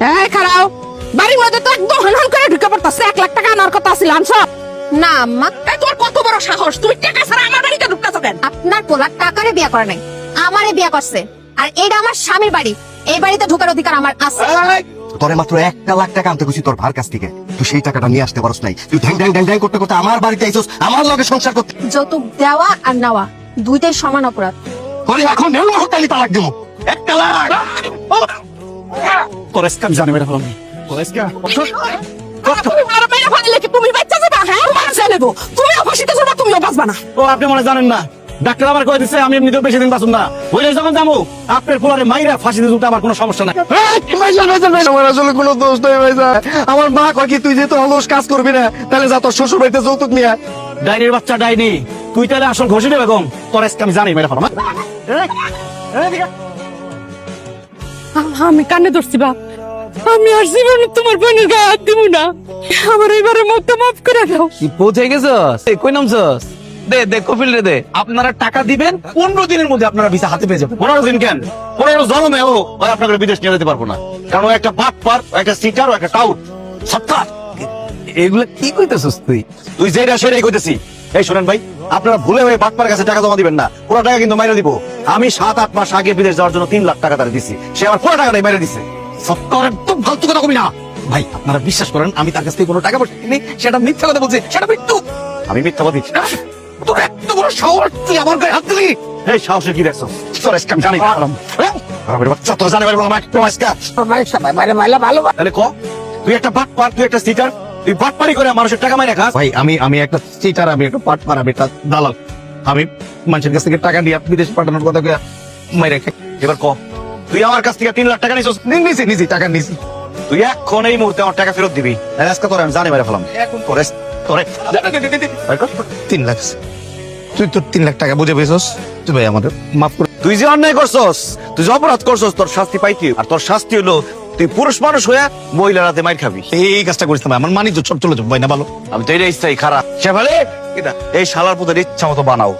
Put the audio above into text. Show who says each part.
Speaker 1: এই খারাও, বাড়ির মধ্যে তো একদম হনহন করে ঢুকে পড়তাছে। 1 লাখ টাকা আনার কথা ছিল, আনছ?
Speaker 2: না আম্মা,
Speaker 1: এই তোর কত বড় সাহস, তুই টাকা ছাড়া আমার বাড়িতে ঢুকতেছ কেন?
Speaker 2: আপনার পোলা টাকারে বিয়ে করে নাই, আমারে বিয়ে করছে। আর এটা আমার স্বামীর বাড়ি, এই বাড়িতে ঢোকার অধিকার আমার আছে।
Speaker 3: তোরে মাত্র 1 লাখ টাকা আনতে কইছি তোর ভার কাছ থেকে, তুই সেই টাকাটা নিয়ে আসতে পারছ নাই। তুই ঢ্যাং ঢ্যাং ঢ্যাং ঢ্যাং করতে করতে আমার বাড়িতে আইছস, আমার লগে সংসার করতে।
Speaker 2: যৌতুক দেওয়া আর নেওয়া দুইটাই সমান অপরাধ।
Speaker 3: তোরে এখন নেল হতালি তালাক দেবো। 1 লাখ
Speaker 4: তোর স্ক্যাম জানি মেরে ফেলাম তোর স্ক্যাম
Speaker 1: তুমি মারা মেরে ফেললে কি তুমি বাচ্চা যাবা? হ্যাঁ, তোমার ছেলে তো, তুমিও ফাঁসিতে যাবা, তুমিও বাঁচবা না।
Speaker 4: ও আপনি মনে জানেন না, ডাক্তার আমার কয়ে দিচ্ছে আমি এমনিতেও বেশি দিন বাঁচুন না। ওইলে যখন যাবো আপনার পোলারে মাইরা ফাঁসি দিতে আমার কোনো সমস্যা নাই।
Speaker 3: আমার আসলে কোনো দোষ নাই ভাইজান। আমার মা কয় কি তুই যেহেতু অলস কাজ করবি না, তাহলে যা তোর শ্বশুর বাড়িতে যৌতুক নিয়ে আয়।
Speaker 4: ডাইনির বাচ্চা ডাইনি, তুই তাহলে আসল ঘষি নেবে বেগম। তোর স্ক্যাম জানি মেরে ফেলাম।
Speaker 1: আমি কানে ধরছি বাপ, আমি আর জীবনে তোমার বোনের গায়ে হাত দিব না। আমার এবারের মতো মাফ করে দাও।
Speaker 5: কি পৌঁছে গেছস? কই নামছস? দে দে কপিল রে দে।
Speaker 4: আপনারা টাকা দিবেন, 15 দিনের মধ্যে আপনারা ভিসা হাতে পেয়ে যাবেন। 15 দিন কেন, 15 জন্মে ও আপনাকে বিদেশ নিয়ে যেতে পারবো না। কারণ ও একটা বাটপার, একটা সিটার, একটা টাউট সত্তা।
Speaker 5: এগুলা কি কইতেছস তুই?
Speaker 4: তুই যেটা সেটাই কইতেছি। এই শুনেন ভাই, আপনারা ভুলে হয়ে বাটপার কাছে টাকা জমা দিবেন না। পুরো টাকা কিন্তু মাইরা দিব। আমি 7-8 মাস আগে বিদেশ যাওয়ার জন্য 3 লাখ টাকা তারে দিছি, সে আমার পুরো টাকাটাই মাইরা দিছে। সত্তর একদম ফালতু কথা কবি না ভাই। আপনারা বিশ্বাস করেন আমি তার কাছ থেকে কোনো টাকা পয়সা নেই, সেটা মিথ্যা কথা বলছি, সেটা মৃত্যু। আমি মিথ্যাবাদী। তোর এত বড় সাহস, তুই আমার গায়ে হাত দিলি? এই সাহসে কি দেখছো? তোর স্ক্যাম জানি পারলাম। আরে বাচ্চা তোর জানি পারলাম একটা স্ক্যাম। তাহলে ক, তুই একটা বাটপার, তুই একটা সিটার, তুই বাটপারি করে মানুষের টাকা মাইরা খাস। ভাই আমি একটা সিটার, আমি একটা বাটপার, আমি একটা দালাল। আমি মানুষের কাছ থেকে টাকা নিয়ে বিদেশ পাঠানোর কথা কইয়া মাইরা খাই। এবার ক, তুই আমার কাছ থেকে 3 লাখ টাকা নিছিস? নিছি টাকা নিছি। তুই এখন এই মুহূর্তে আমার টাকা ফেরত দিবি, আজকে তোর আমি জানি মেরে ফেলাম। এখন তোরে
Speaker 3: 3 লাখ তুই তোর 3 লাখ টাকা বুঝে পেয়েছস? তুই ভাই আমাদের মাফ করে।
Speaker 4: তুই যে অন্যায় করছস, তুই যে অপরাধ করছস, তোর শাস্তি পাইতি। আর তোর শাস্তি হলো তুই পুরুষ মানুষ হয়ে মহিলার হাতে মাইর খাবি।
Speaker 3: এই কাজটা করিস না ভাই, আমার মানি চলে যাবো ভাই না ভালো।
Speaker 4: আমি তো এটাই চাই খারাপ। সে ফেলে এই শালার পুতের ইচ্ছা মতো বানাও।